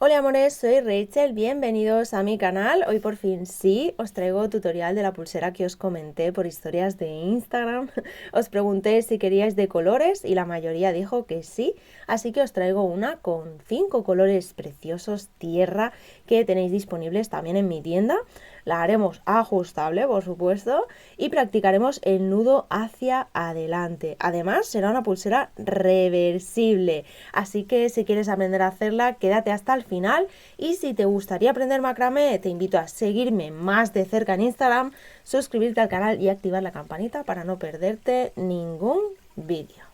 Hola amores, soy Rachel, bienvenidos a mi canal. Hoy por fin sí, os traigo tutorial de la pulsera que os comenté por historias de Instagram. Os pregunté si queríais de colores y la mayoría dijo que sí, así que os traigo una con 5 colores preciosos tierra que tenéis disponibles también en mi tienda. La haremos ajustable, por supuesto, y practicaremos el nudo hacia adelante. Además, será una pulsera reversible, así que si quieres aprender a hacerla, quédate hasta el final. Y si te gustaría aprender macramé, te invito a seguirme más de cerca en Instagram, suscribirte al canal y activar la campanita para no perderte ningún vídeo.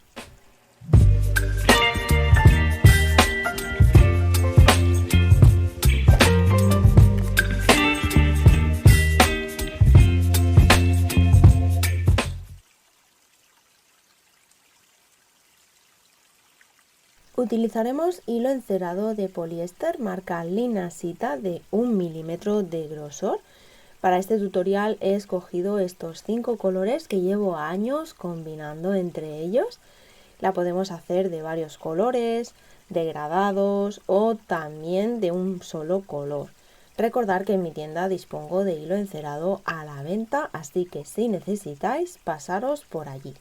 Utilizaremos hilo encerado de poliéster marca Linasita de 1 milímetro de grosor. Para este tutorial he escogido estos 5 colores que llevo años combinando entre ellos. La podemos hacer de varios colores, degradados o también de un solo color. Recordad que en mi tienda dispongo de hilo encerado a la venta, así que si necesitáis, pasaros por allí.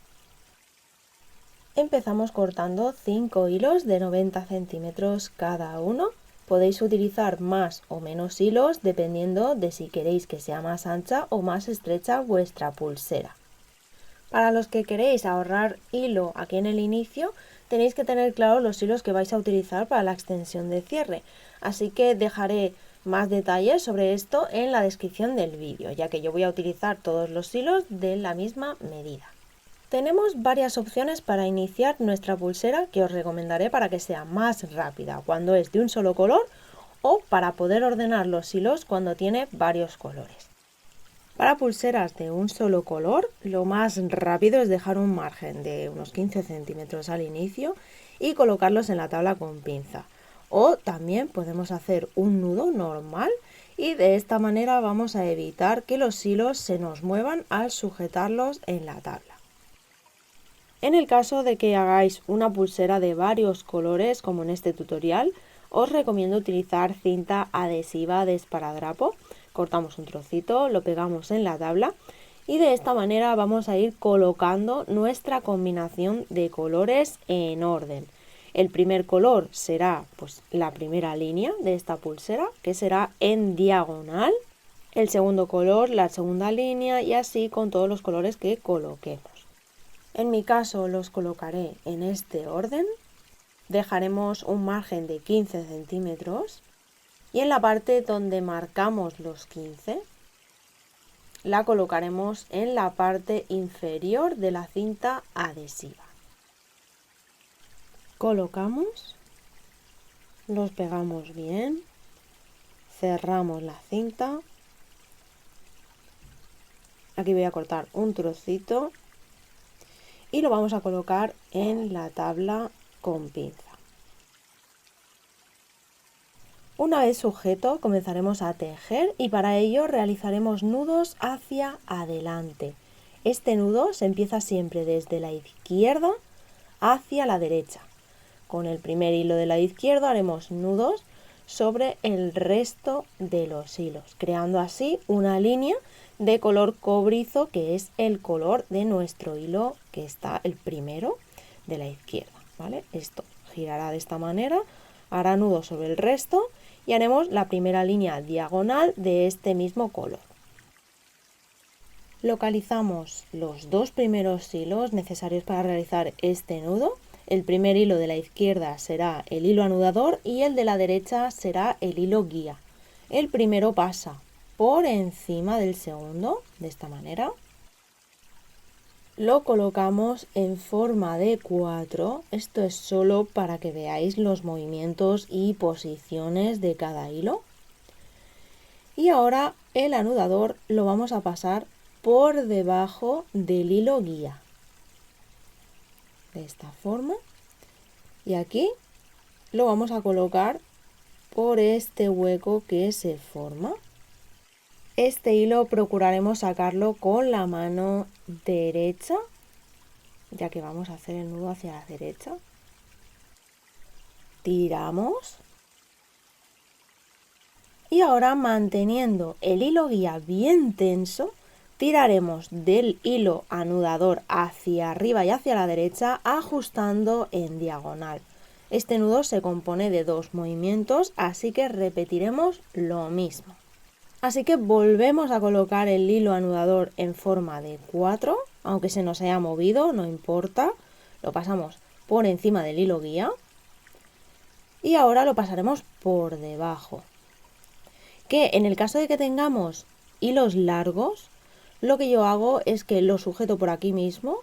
Empezamos cortando 5 hilos de 90 centímetros cada uno. Podéis utilizar más o menos hilos dependiendo de si queréis que sea más ancha o más estrecha vuestra pulsera. Para los que queréis ahorrar hilo aquí en el inicio, tenéis que tener claro los hilos que vais a utilizar para la extensión de cierre. Así que dejaré más detalles sobre esto en la descripción del vídeo, ya que yo voy a utilizar todos los hilos de la misma medida. Tenemos varias opciones para iniciar nuestra pulsera que os recomendaré para que sea más rápida cuando es de un solo color o para poder ordenar los hilos cuando tiene varios colores. Para pulseras de un solo color, lo más rápido es dejar un margen de unos 15 centímetros al inicio y colocarlos en la tabla con pinza. O también podemos hacer un nudo normal y de esta manera vamos a evitar que los hilos se nos muevan al sujetarlos en la tabla. En el caso de que hagáis una pulsera de varios colores, como en este tutorial, os recomiendo utilizar cinta adhesiva de esparadrapo. Cortamos un trocito, lo pegamos en la tabla y de esta manera vamos a ir colocando nuestra combinación de colores en orden. El primer color será la primera línea de esta pulsera, que será en diagonal. El segundo color, la segunda línea, y así con todos los colores que coloquemos. En mi caso los colocaré en este orden. Dejaremos un margen de 15 centímetros y en la parte donde marcamos los 15 la colocaremos en la parte inferior de la cinta adhesiva. Colocamos, los pegamos bien, cerramos la cinta. Aquí voy a cortar un trocito y lo vamos a colocar en la tabla con pinza. Una vez sujeto, comenzaremos a tejer y para ello realizaremos nudos hacia adelante. Este nudo se empieza siempre desde la izquierda hacia la derecha. Con el primer hilo de la izquierda haremos nudos sobre el resto de los hilos, creando así una línea de color cobrizo, que es el color de nuestro hilo que está el primero de la izquierda, ¿vale? Esto girará de esta manera, hará nudo sobre el resto y haremos la primera línea diagonal de este mismo color. Localizamos los dos primeros hilos necesarios para realizar este nudo. El primer hilo de la izquierda será el hilo anudador y el de la derecha será el hilo guía. El primero pasa por encima del segundo, de esta manera. Lo colocamos en forma de 4. Esto es solo para que veáis los movimientos y posiciones de cada hilo. Y ahora el anudador lo vamos a pasar por debajo del hilo guía, de esta forma, y aquí lo vamos a colocar por este hueco que se forma. Este hilo procuraremos sacarlo con la mano derecha, ya que vamos a hacer el nudo hacia la derecha. Tiramos Y ahora, manteniendo el hilo guía bien tenso, tiraremos del hilo anudador hacia arriba y hacia la derecha, ajustando en diagonal. Este nudo se compone de 2 movimientos, así que repetiremos lo mismo. Así que volvemos a colocar el hilo anudador en forma de 4, aunque se nos haya movido, no importa. Lo pasamos por encima del hilo guía y ahora lo pasaremos por debajo. Que en el caso de que tengamos hilos largos, lo que yo hago es que lo sujeto por aquí mismo,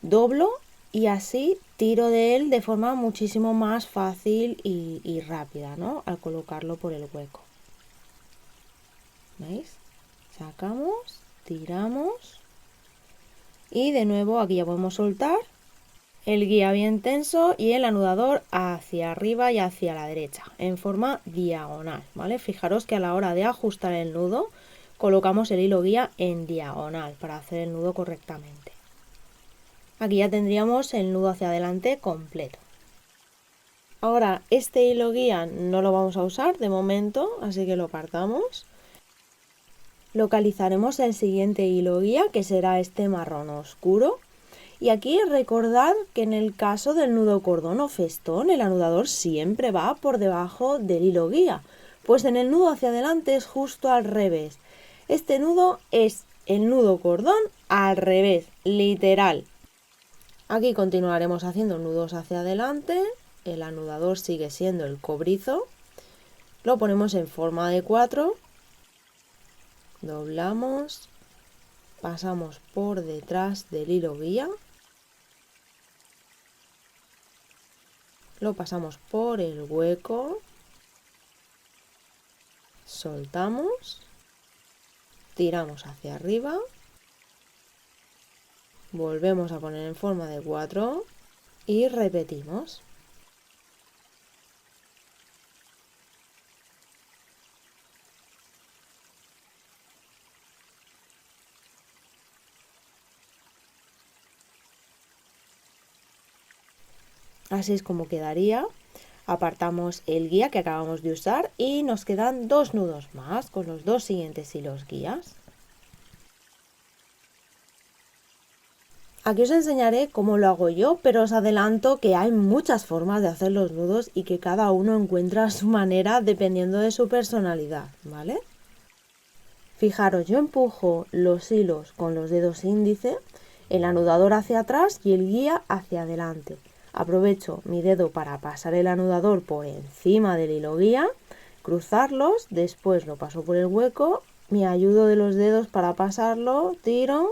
doblo y así tiro de él de forma muchísimo más fácil y rápida, ¿no? Al colocarlo por el hueco. ¿Veis? Sacamos, tiramos y de nuevo aquí ya podemos soltar el guía bien tenso y el anudador hacia arriba y hacia la derecha en forma diagonal, ¿vale? Fijaros que a la hora de ajustar el nudo colocamos el hilo guía en diagonal para hacer el nudo correctamente. Aquí ya tendríamos el nudo hacia adelante completo. Ahora este hilo guía no lo vamos a usar de momento, así que lo apartamos. Localizaremos el siguiente hilo guía, que será este marrón oscuro. Y aquí recordad que en el caso del nudo cordón o festón, el anudador siempre va por debajo del hilo guía. Pues en el nudo hacia adelante es justo al revés. Este nudo es el nudo cordón al revés, literal. Aquí continuaremos haciendo nudos hacia adelante. El anudador sigue siendo el cobrizo. Lo ponemos en forma de 4. Doblamos. Pasamos por detrás del hilo guía. Lo pasamos por el hueco, soltamos, tiramos hacia arriba, volvemos a poner en forma de 4 y repetimos. Así es como quedaría. Apartamos el guía que acabamos de usar y nos quedan 2 nudos más con los 2 siguientes hilos guías. Aquí os enseñaré cómo lo hago yo, pero os adelanto que hay muchas formas de hacer los nudos y que cada uno encuentra su manera dependiendo de su personalidad, ¿vale? Fijaros, yo empujo los hilos con los dedos índice, el anudador hacia atrás y el guía hacia adelante. Aprovecho mi dedo para pasar el anudador por encima del hilo guía, cruzarlos, después lo paso por el hueco, me ayudo de los dedos para pasarlo, tiro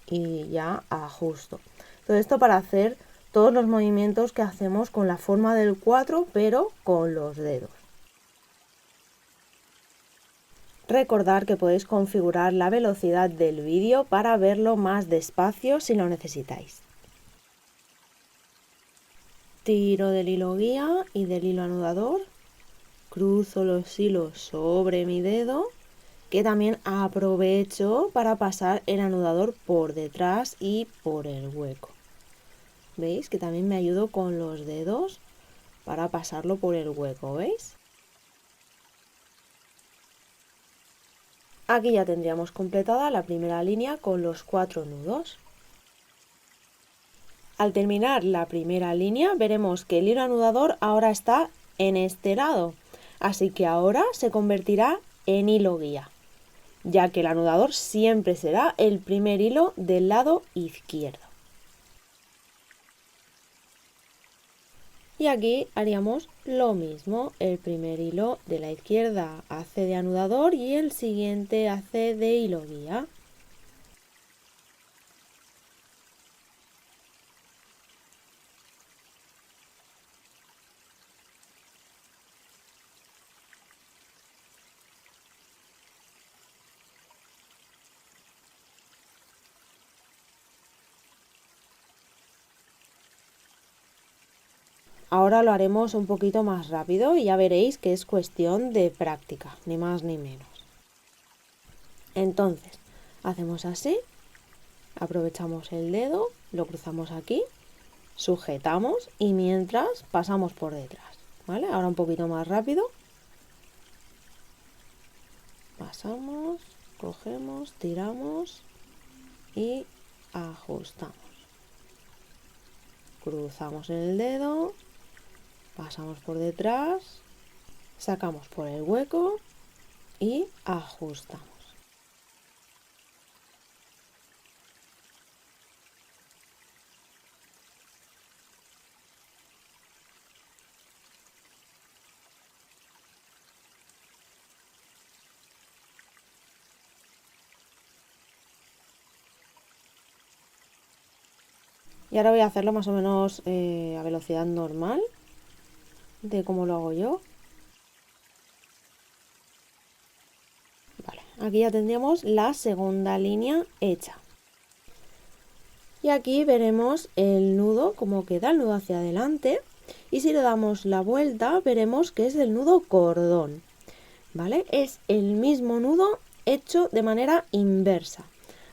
y ya ajusto. Todo esto para hacer todos los movimientos que hacemos con la forma del 4, pero con los dedos. Recordad que podéis configurar la velocidad del vídeo para verlo más despacio si lo necesitáis. Tiro del hilo guía y del hilo anudador, cruzo los hilos sobre mi dedo, que también aprovecho para pasar el anudador por detrás y por el hueco. ¿Veis? Que también me ayudo con los dedos para pasarlo por el hueco, ¿veis? Aquí ya tendríamos completada la primera línea con los 4 nudos. Al terminar la primera línea veremos que el hilo anudador ahora está en este lado, así que ahora se convertirá en hilo guía, ya que el anudador siempre será el primer hilo del lado izquierdo. Y aquí haríamos lo mismo, el primer hilo de la izquierda hace de anudador y el siguiente hace de hilo guía. Ahora lo haremos un poquito más rápido y ya veréis que es cuestión de práctica, ni más ni menos. Entonces, hacemos así, aprovechamos el dedo, lo cruzamos aquí, sujetamos y mientras pasamos por detrás, ¿vale? Ahora un poquito más rápido. Pasamos, cogemos, tiramos y ajustamos. Cruzamos el dedo, pasamos por detrás, sacamos por el hueco y ajustamos. Y ahora voy a hacerlo más o menos a velocidad normal, de cómo lo hago yo. Vale, aquí ya tendríamos la segunda línea hecha. Y aquí veremos el nudo, cómo queda el nudo hacia adelante. Y si le damos la vuelta, veremos que es el nudo cordón. ¿Vale? Es el mismo nudo hecho de manera inversa.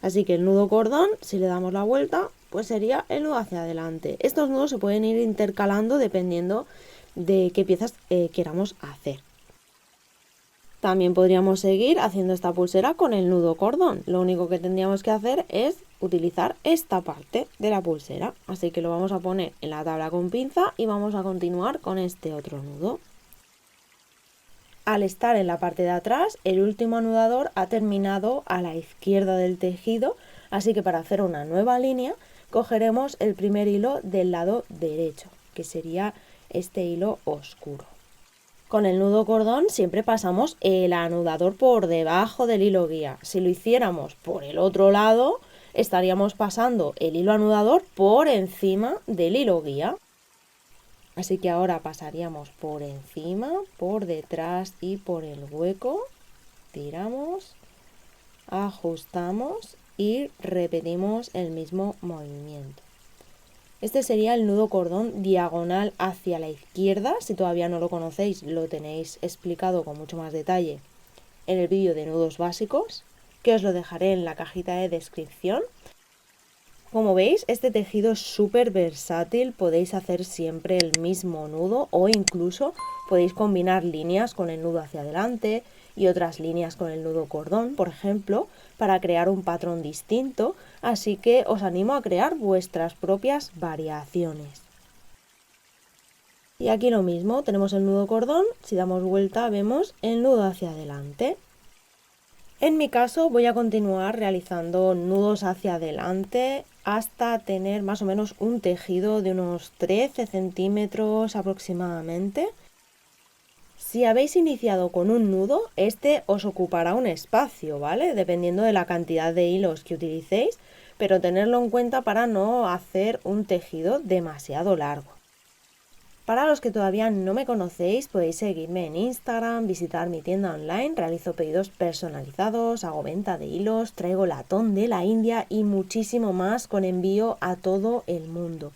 Así que el nudo cordón, si le damos la vuelta, pues sería el nudo hacia adelante. Estos nudos se pueden ir intercalando dependiendo de qué piezas queramos hacer. También podríamos seguir haciendo esta pulsera con el nudo cordón. Lo único que tendríamos que hacer es utilizar esta parte de la pulsera. Así que lo vamos a poner en la tabla con pinza y vamos a continuar con este otro nudo. Al estar en la parte de atrás, el último anudador ha terminado a la izquierda del tejido, así que para hacer una nueva línea cogeremos el primer hilo del lado derecho, que sería este hilo oscuro. Con el nudo cordón siempre pasamos el anudador por debajo del hilo guía. Si lo hiciéramos por el otro lado, estaríamos pasando el hilo anudador por encima del hilo guía. Así que ahora pasaríamos por encima, por detrás y por el hueco. Tiramos, ajustamos y repetimos el mismo movimiento. Este sería el nudo cordón diagonal hacia la izquierda. Si todavía no lo conocéis, lo tenéis explicado con mucho más detalle en el vídeo de nudos básicos, que os lo dejaré en la cajita de descripción. Como veis, este tejido es súper versátil, podéis hacer siempre el mismo nudo o incluso podéis combinar líneas con el nudo hacia adelante y otras líneas con el nudo cordón, por ejemplo, para crear un patrón distinto, así que os animo a crear vuestras propias variaciones. Y aquí lo mismo, tenemos el nudo cordón, si damos vuelta vemos el nudo hacia adelante. En mi caso voy a continuar realizando nudos hacia adelante hasta tener más o menos un tejido de unos 13 centímetros aproximadamente. Si habéis iniciado con un nudo, este os ocupará un espacio, ¿vale? Dependiendo de la cantidad de hilos que utilicéis, pero tenerlo en cuenta para no hacer un tejido demasiado largo. Para los que todavía no me conocéis, podéis seguirme en Instagram, visitar mi tienda online, realizo pedidos personalizados, hago venta de hilos, traigo latón de la India y muchísimo más con envío a todo el mundo.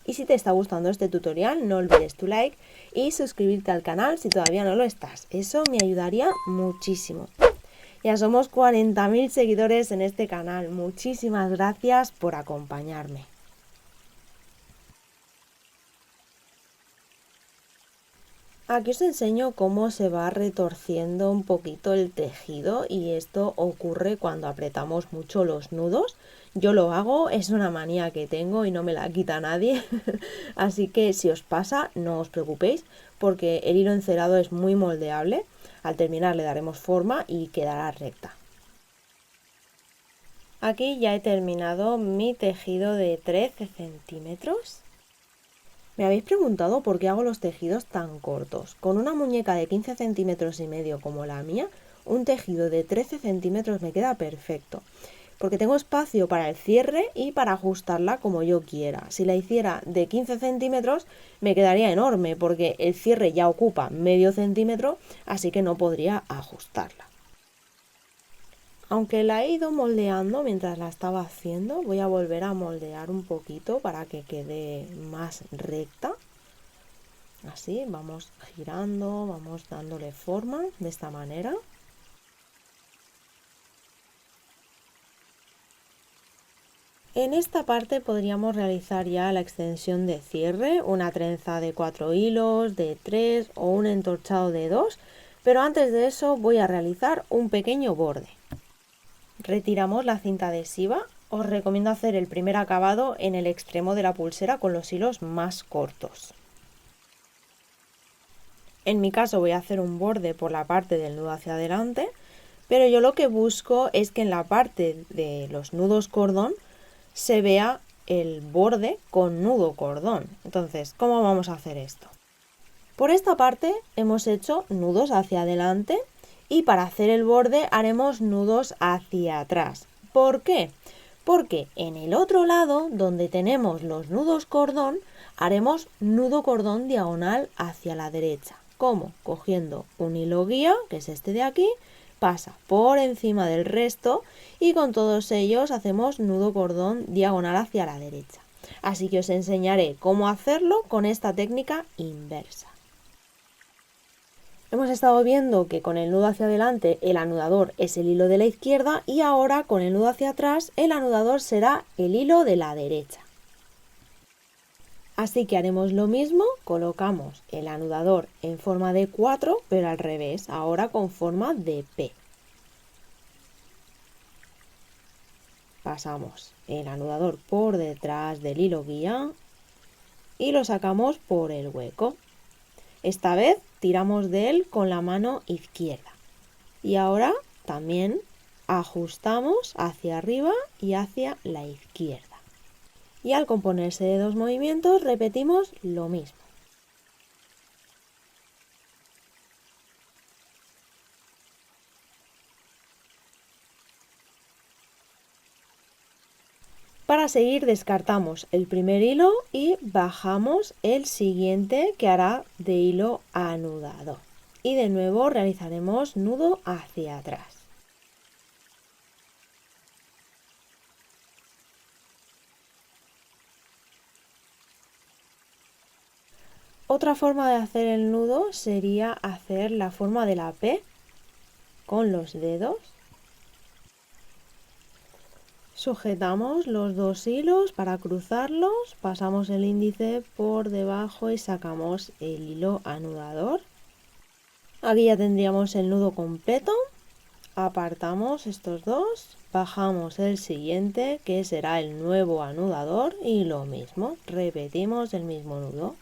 Y si te está gustando este tutorial, no olvides tu like y suscribirte al canal si todavía no lo estás. Eso me ayudaría muchísimo. Ya somos 40.000 seguidores en este canal. Muchísimas gracias por acompañarme. Aquí os enseño cómo se va retorciendo un poquito el tejido y esto ocurre cuando apretamos mucho los nudos. Yo lo hago, es una manía que tengo y no me la quita nadie, así que si os pasa no os preocupéis porque el hilo encerado es muy moldeable. Al terminar le daremos forma y quedará recta. Aquí ya he terminado mi tejido de 13 centímetros. Me habéis preguntado por qué hago los tejidos tan cortos. Con una muñeca de 15 centímetros y medio como la mía, un tejido de 13 centímetros me queda perfecto. Porque tengo espacio para el cierre y para ajustarla como yo quiera. Si la hiciera de 15 centímetros me quedaría enorme porque el cierre ya ocupa medio centímetro, así que no podría ajustarla. Aunque la he ido moldeando mientras la estaba haciendo, voy a volver a moldear un poquito para que quede más recta. Así, vamos girando, vamos dándole forma de esta manera. En esta parte podríamos realizar ya la extensión de cierre, una trenza de 4 hilos, de 3 o un entorchado de 2. Pero antes de eso voy a realizar un pequeño borde. Retiramos la cinta adhesiva. Os recomiendo hacer el primer acabado en el extremo de la pulsera con los hilos más cortos. En mi caso voy a hacer un borde por la parte del nudo hacia adelante, pero yo lo que busco es que en la parte de los nudos cordón se vea el borde con nudo cordón. Entonces, ¿cómo vamos a hacer esto? Por esta parte hemos hecho nudos hacia adelante y para hacer el borde haremos nudos hacia atrás. ¿Por qué? Porque en el otro lado, donde tenemos los nudos cordón, haremos nudo cordón diagonal hacia la derecha. ¿Cómo? Cogiendo un hilo guía, que es este de aquí, pasa por encima del resto y con todos ellos hacemos nudo cordón diagonal hacia la derecha. Así que os enseñaré cómo hacerlo con esta técnica inversa. Hemos estado viendo que con el nudo hacia adelante el anudador es el hilo de la izquierda y ahora con el nudo hacia atrás el anudador será el hilo de la derecha. Así que haremos lo mismo, colocamos el anudador en forma de 4 pero al revés, ahora con forma de P. Pasamos el anudador por detrás del hilo guía y lo sacamos por el hueco. Esta vez tiramos de él con la mano izquierda. Y ahora también ajustamos hacia arriba y hacia la izquierda. Y al componerse de dos movimientos repetimos lo mismo. Para seguir descartamos el primer hilo y bajamos el siguiente que hará de hilo anudado. Y de nuevo realizaremos nudo hacia atrás. Otra forma de hacer el nudo sería hacer la forma de la P con los dedos. Sujetamos los dos hilos para cruzarlos, pasamos el índice por debajo y sacamos el hilo anudador. Aquí ya tendríamos el nudo completo. Apartamos estos dos, bajamos el siguiente que será el nuevo anudador y lo mismo, repetimos el mismo nudo.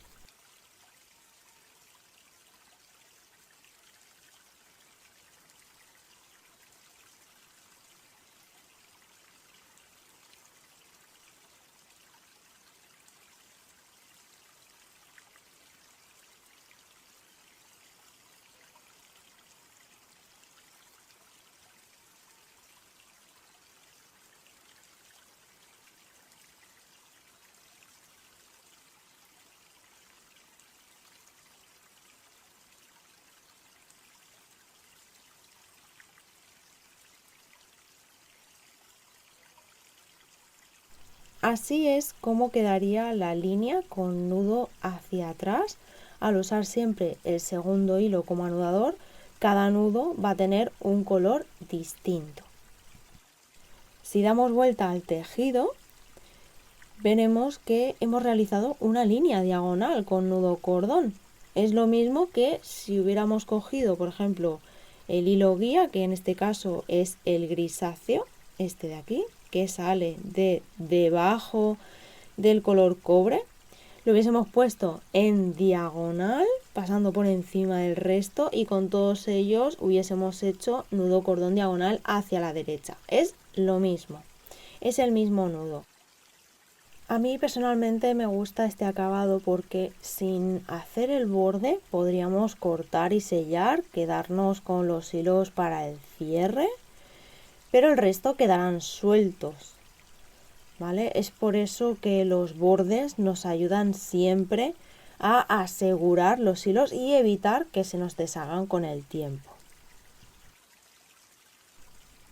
Así es como quedaría la línea con nudo hacia atrás. Al usar siempre el segundo hilo como anudador, cada nudo va a tener un color distinto. Si damos vuelta al tejido, veremos que hemos realizado una línea diagonal con nudo cordón. Es lo mismo que si hubiéramos cogido, por ejemplo, el hilo guía, que en este caso es el grisáceo, este de aquí, que sale de debajo del color cobre, lo hubiésemos puesto en diagonal, pasando por encima del resto y con todos ellos hubiésemos hecho nudo cordón diagonal hacia la derecha. Es lo mismo, es el mismo nudo. A mí personalmente me gusta este acabado porque sin hacer el borde podríamos cortar y sellar, quedarnos con los hilos para el cierre, pero el resto quedarán sueltos, ¿vale? Es por eso que los bordes nos ayudan siempre a asegurar los hilos y evitar que se nos deshagan con el tiempo.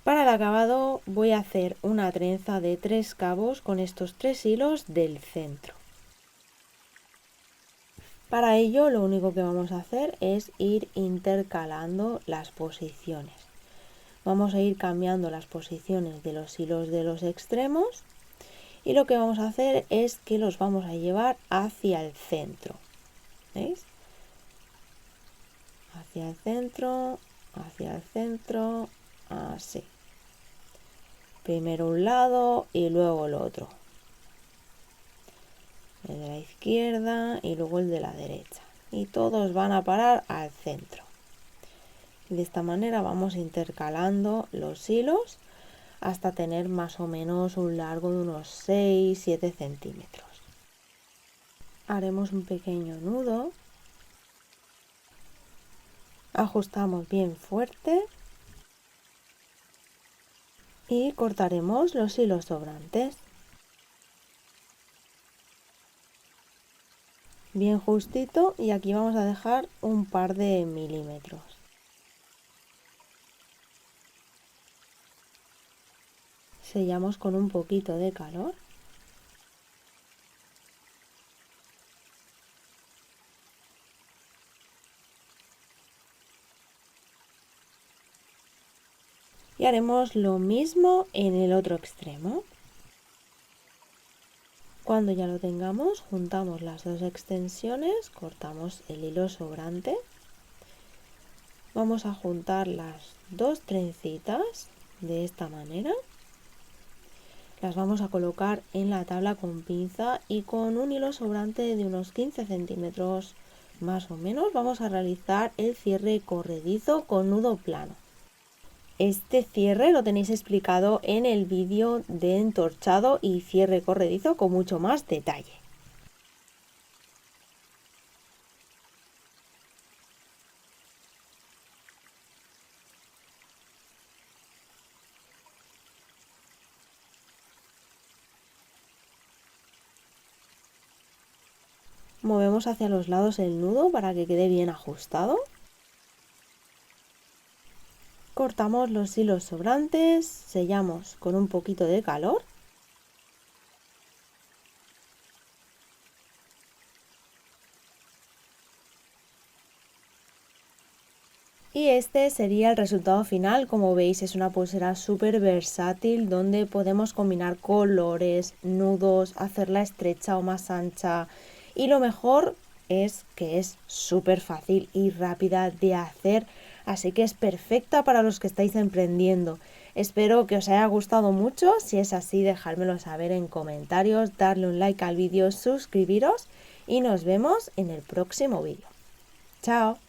Para el acabado voy a hacer una trenza de 3 cabos con estos 3 hilos del centro. Para ello lo único que vamos a hacer es ir intercalando las posiciones. Vamos a ir cambiando las posiciones de los hilos de los extremos y lo que vamos a hacer es que los vamos a llevar hacia el centro. ¿Veis? hacia el centro, así. Primero un lado y luego el otro. El de la izquierda y luego el de la derecha. Y todos van a parar al centro. Y de esta manera vamos intercalando los hilos hasta tener más o menos un largo de unos 6-7 centímetros. Haremos un pequeño nudo. Ajustamos bien fuerte. Y cortaremos los hilos sobrantes. Bien justito, y aquí vamos a dejar un par de milímetros. Sellamos con un poquito de calor. Y haremos lo mismo en el otro extremo. Cuando ya lo tengamos, juntamos las dos extensiones, cortamos el hilo sobrante. Vamos a juntar las dos trencitas de esta manera. Las vamos a colocar en la tabla con pinza y con un hilo sobrante de unos 15 centímetros más o menos vamos a realizar el cierre corredizo con nudo plano. Este cierre lo tenéis explicado en el vídeo de entorchado y cierre corredizo con mucho más detalle. Movemos hacia los lados el nudo para que quede bien ajustado. Cortamos los hilos sobrantes, sellamos con un poquito de calor. Y este sería el resultado final. Como veis, es una pulsera súper versátil donde podemos combinar colores, nudos, hacerla estrecha o más ancha. Y lo mejor es que es súper fácil y rápida de hacer, así que es perfecta para los que estáis emprendiendo. Espero que os haya gustado mucho. Si es así, dejármelo saber en comentarios, darle un like al vídeo, suscribiros y nos vemos en el próximo vídeo. ¡Chao!